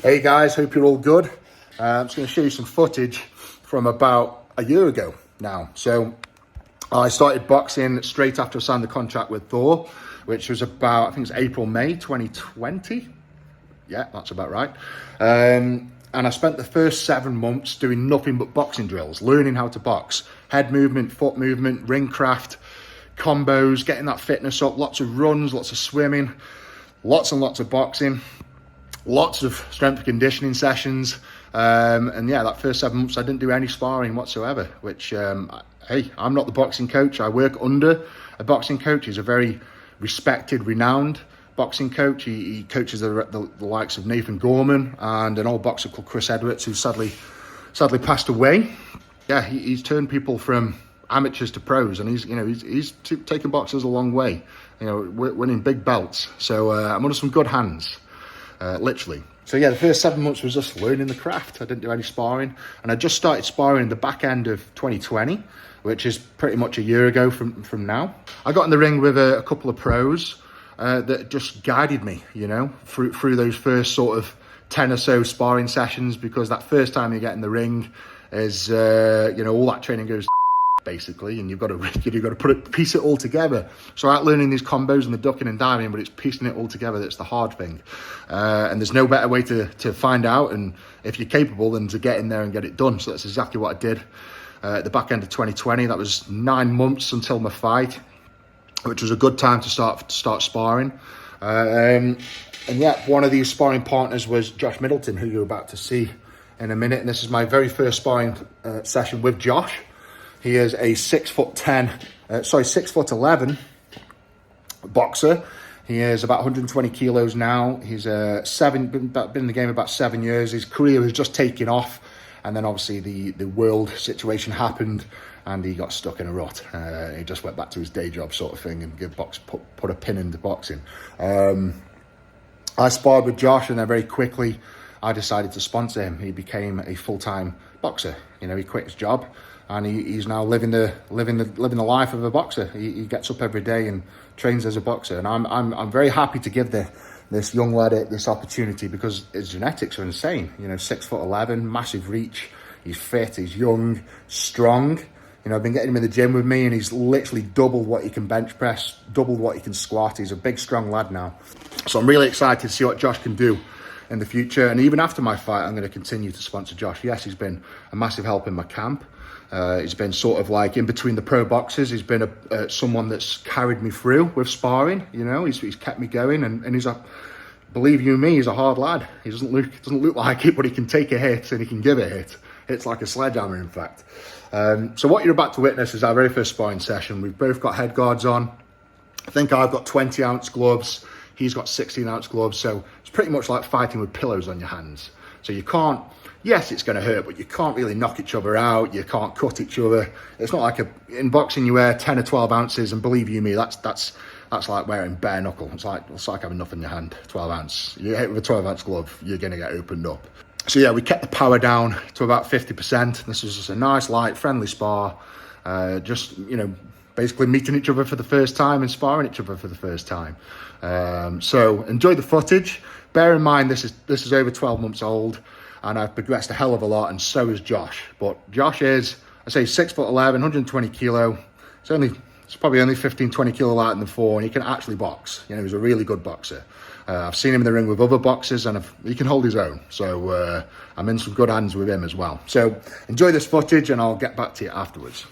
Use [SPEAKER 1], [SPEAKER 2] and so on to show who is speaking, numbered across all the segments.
[SPEAKER 1] Hey guys, hope you're all good. I'm just going to show you some footage from about a year ago now. So I started boxing straight after I signed the contract with Thor, which was about, I think it's April, May 2020. Yeah, that's about right. And I spent the first 7 months doing nothing but boxing drills, learning how to box. Head movement, foot movement, ring craft, combos, getting that fitness up, lots of runs, lots of swimming, lots and lots of boxing. Lots of strength and conditioning sessions, and yeah, that first 7 months I didn't do any sparring whatsoever, which, hey, I'm not the boxing coach. I work under a boxing coach. He's a very respected, renowned boxing coach. He coaches the likes of Nathan Gorman and an old boxer called Chris Edwards, who sadly passed away. Yeah, he's turned people from amateurs to pros, and he's taken boxers a long way, winning big belts. So I'm under some good hands. Literally. So yeah, the first 7 months was just learning the craft. I didn't do any sparring, and I just started sparring the back end of 2020, which is pretty much a year ago from now. I got in the ring with a couple of pros that just guided me, through those first sort of 10 or so sparring sessions, because that first time you get in the ring is, all that training goes basically, and you've got to piece it all together. So out learning these combos and the ducking and diving, but it's piecing it all together that's the hard thing. And there's no better way to find out, and if you're capable, than to get in there and get it done. So that's exactly what I did at the back end of 2020. That was 9 months until my fight, which was a good time to start sparring. And yeah, one of these sparring partners was Josh Middleton, who you're about to see in a minute. And this is my very first sparring session with Josh. He is a 6'11" boxer. He is about 120 kilos now. He's been in the game about 7 years. His career was just taking off, and then obviously the world situation happened, and he got stuck in a rut. He just went back to his day job sort of thing and put a pin into boxing. I sparred with Josh, and then very quickly I decided to sponsor him. He became a full-time boxer. He quit his job, and he's now living the life of a boxer. He gets up every day and trains as a boxer, and I'm very happy to give this young lad this opportunity, because his genetics are insane. 6'11", massive reach. He's fit. He's young, strong. I've been getting him in the gym with me, and he's literally doubled what he can bench press, doubled what he can squat. He's a big, strong lad now. So I'm really excited to see what Josh can do in the future, and even after my fight, I'm going to continue to sponsor Josh. Yes, he's been a massive help in my camp. He's been sort of like in between the pro boxers. He's been someone that's carried me through with sparring. He's kept me going, and he's believe you me, he's a hard lad. He doesn't look like it, but he can take a hit and he can give a hit. It's like a sledgehammer, in fact. So what you're about to witness is our very first sparring session. We've both got head guards on. I think I've got 20-ounce gloves. He's got 16-ounce gloves. So it's pretty much like fighting with pillows on your hands. So you can't, yes, it's going to hurt, but you can't really knock each other out. You can't cut each other. It's not like in boxing you wear 10 or 12 ounces, and believe you me, that's like wearing bare knuckle. It's like having nothing in your hand, 12 ounce. You hit with a 12-ounce glove, you're going to get opened up. So yeah, we kept the power down to about 50%. This was just a nice, light, friendly spar. Basically meeting each other for the first time and sparring each other for the first time. So enjoy the footage. Bear in mind, this is over 12 months old, and I've progressed a hell of a lot, and so has Josh. But Josh is, I say, 6'11", 120 kilo. It's probably only 15, 20 kilo lighter than Thor, and he can actually box. He's a really good boxer. I've seen him in the ring with other boxers, and he can hold his own. So I'm in some good hands with him as well. So enjoy this footage, and I'll get back to you afterwards.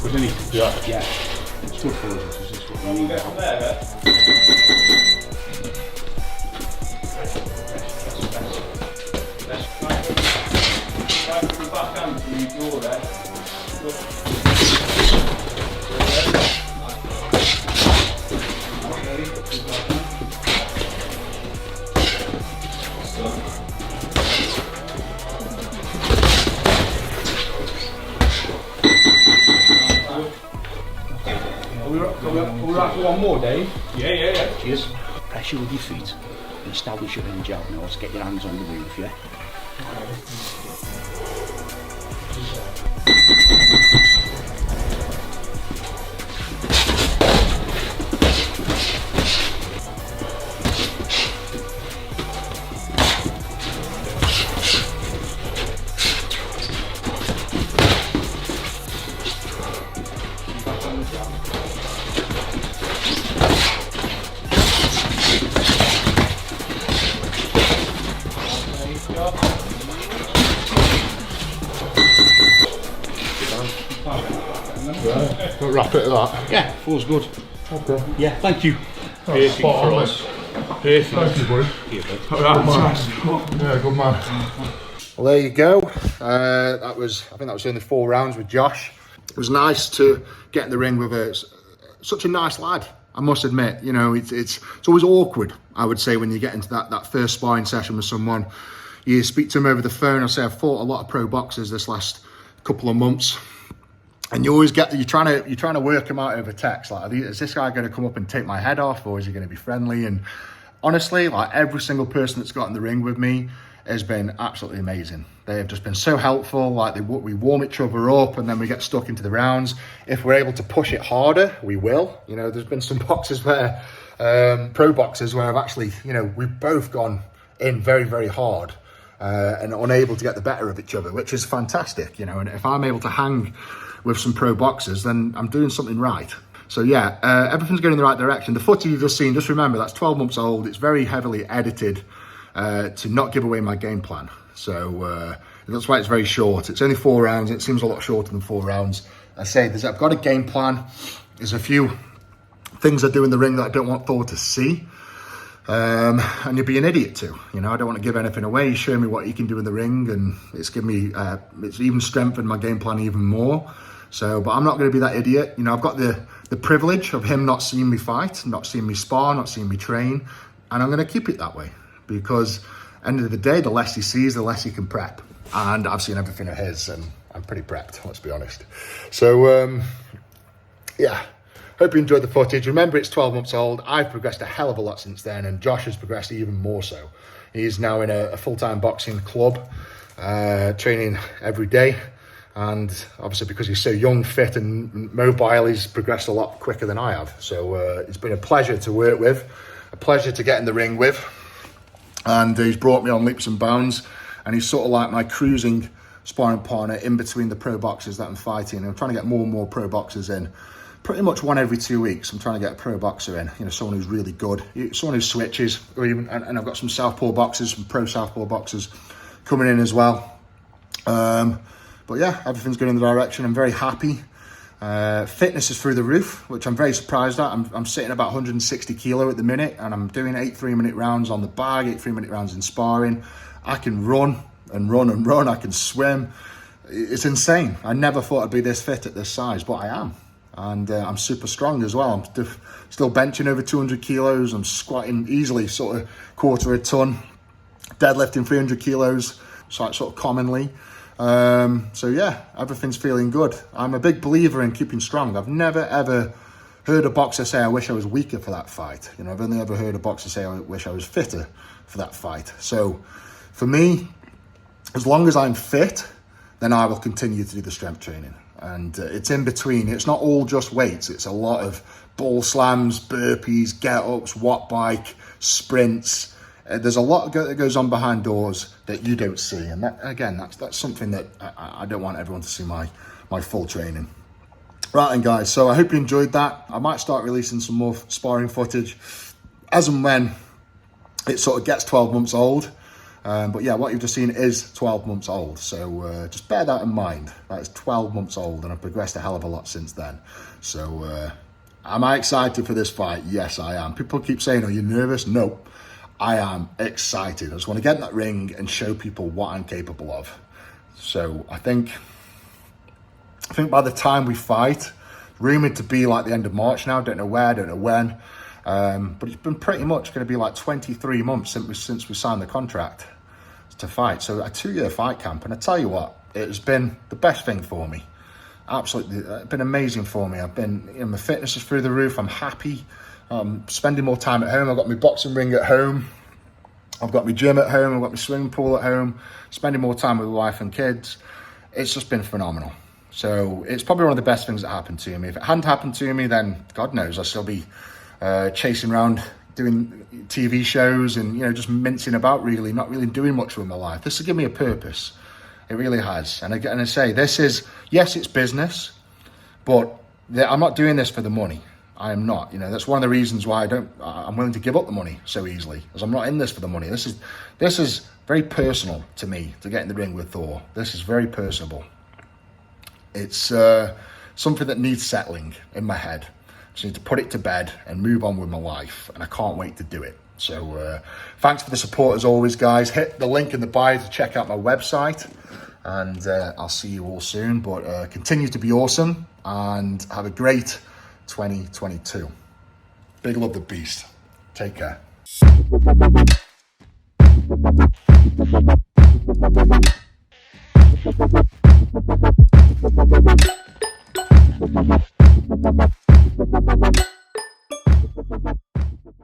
[SPEAKER 2] awkward, isn't it?
[SPEAKER 3] Yeah.
[SPEAKER 2] Yeah. It's good for us. It's just what we need.
[SPEAKER 3] We're right for one more, Dave.
[SPEAKER 2] Yeah. Cheers. Pressure with your feet. Establish your hinge out now. Let's get your hands on the roof, yeah?
[SPEAKER 1] Don't wrap it at that.
[SPEAKER 2] Yeah, feels good.
[SPEAKER 1] Okay.
[SPEAKER 2] Yeah, thank you.
[SPEAKER 1] That's spot on, mate.
[SPEAKER 2] Perfect.
[SPEAKER 1] Thank you, buddy.
[SPEAKER 2] Here, bud.
[SPEAKER 1] Yeah, good man. Well, there you go. I think that was only 4 rounds with Josh. It was nice to get in the ring with such a nice lad. I must admit, you know, it's always awkward, I would say, when you get into that first sparring session with someone. You speak to them over the phone. I say I've fought a lot of pro boxers this last couple of months, and you always you're trying to work them out over text. Like, is this guy going to come up and take my head off, or is he going to be friendly? And honestly, like, every single person that's got in the ring with me has been absolutely amazing. They have just been so helpful. Like, we warm each other up, and then we get stuck into the rounds. If we're able to push it harder, we will. You know, there's been some boxes where, pro boxers, where I've actually, you know, we've both gone in very, very hard and unable to get the better of each other, which is fantastic, you know. And if I'm able to hang with some pro boxers, then I'm doing something right. So yeah, everything's going in the right direction. The footage you've just seen, just remember, that's 12 months old. It's very heavily edited to not give away my game plan. So that's why it's very short. It's only 4 rounds. It seems a lot shorter than 4 rounds. I say I've got a game plan. There's a few things I do in the ring that I don't want Thor to see. And you'd be an idiot too. You know, I don't want to give anything away. You show me what you can do in the ring, and it's given me, it's even strengthened my game plan even more. So, but I'm not going to be that idiot. You know, I've got the privilege of him not seeing me fight, not seeing me spar, not seeing me train, and I'm going to keep it that way, because end of the day, the less he sees, the less he can prep. And I've seen everything of his, and I'm pretty prepped, let's be honest. So, yeah. Hope you enjoyed the footage. Remember, it's 12 months old. I've progressed a hell of a lot since then, and Josh has progressed even more so. He's now in a full-time boxing club, training every day. And obviously, because he's so young, fit and mobile, he's progressed a lot quicker than I have. So it's been a pleasure to work with, a pleasure to get in the ring with. And he's brought me on leaps and bounds, and he's sort of like my cruising sparring partner in between the pro boxers that I'm fighting. I'm trying to get more and more pro boxers in. Pretty much one every 2 weeks. I'm trying to get a pro boxer in, you know, someone who's really good, someone who switches, or even, and I've got some southpaw boxers, some pro southpaw boxers coming in as well. But yeah, everything's going in the direction. I'm very happy. Fitness is through the roof, which I'm very surprised at. I'm sitting about 160 kilo at the minute, and I'm doing 8 3-minute rounds on the bag, 8 3-minute rounds in sparring. I can run and run and run. I can swim. It's insane. I never thought I'd be this fit at this size, but I am. And I'm super strong as well. I'm still benching over 200 kilos. I'm squatting easily, sort of quarter a ton. Deadlifting 300 kilos, sort of commonly. So yeah, everything's feeling good. I'm a big believer in keeping strong. I've never ever heard a boxer say, I wish I was weaker for that fight. You know, I've only ever heard a boxer say, I wish I was fitter for that fight. So for me, as long as I'm fit, then I will continue to do the strength training. And it's in between. It's not all just weights. It's a lot of ball slams, burpees, get-ups, watt bike, sprints. There's a lot that goes on behind doors that you don't see. And that, again, that's something that I don't want everyone to see my full training. Right then, guys. So I hope you enjoyed that. I might start releasing some more sparring footage as and when it sort of gets 12 months old. But yeah, what you've just seen is 12 months old. So just bear that in mind. That is 12 months old, and I've progressed a hell of a lot since then. So am I excited for this fight? Yes, I am. People keep saying, are you nervous? No, I am excited. I just want to get in that ring and show people what I'm capable of. So I think by the time we fight, rumoured to be like the end of March now. Don't know where, don't know when. But it's been pretty much going to be like 23 months since we signed the contract to fight. So a 2-year fight camp. And I tell you what, it has been the best thing for me. Absolutely, it's been amazing for me. I've been, my fitness is through the roof. I'm happy. Spending more time at home. I've got my boxing ring at home. I've got my gym at home. I've got my swimming pool at home. Spending more time with my wife and kids. It's just been phenomenal. So it's probably one of the best things that happened to me. If it hadn't happened to me, then God knows I'd still be chasing around doing TV shows and, just mincing about, really, not really doing much with my life. This has given me a purpose. It really has. And I say, yes, it's business, but I'm not doing this for the money. I am not. That's one of the reasons why I'm willing to give up the money so easily, because I'm not in this for the money. This is very personal to me, to get in the ring with Thor. This is very personable. It's something that needs settling in my head. Just need to put it to bed and move on with my life, and I can't wait to do it. So thanks for the support as always, guys. Hit the link in the bio to check out my website, and I'll see you all soon. But continue to be awesome and have a great 2022. Big love the beast. Take care.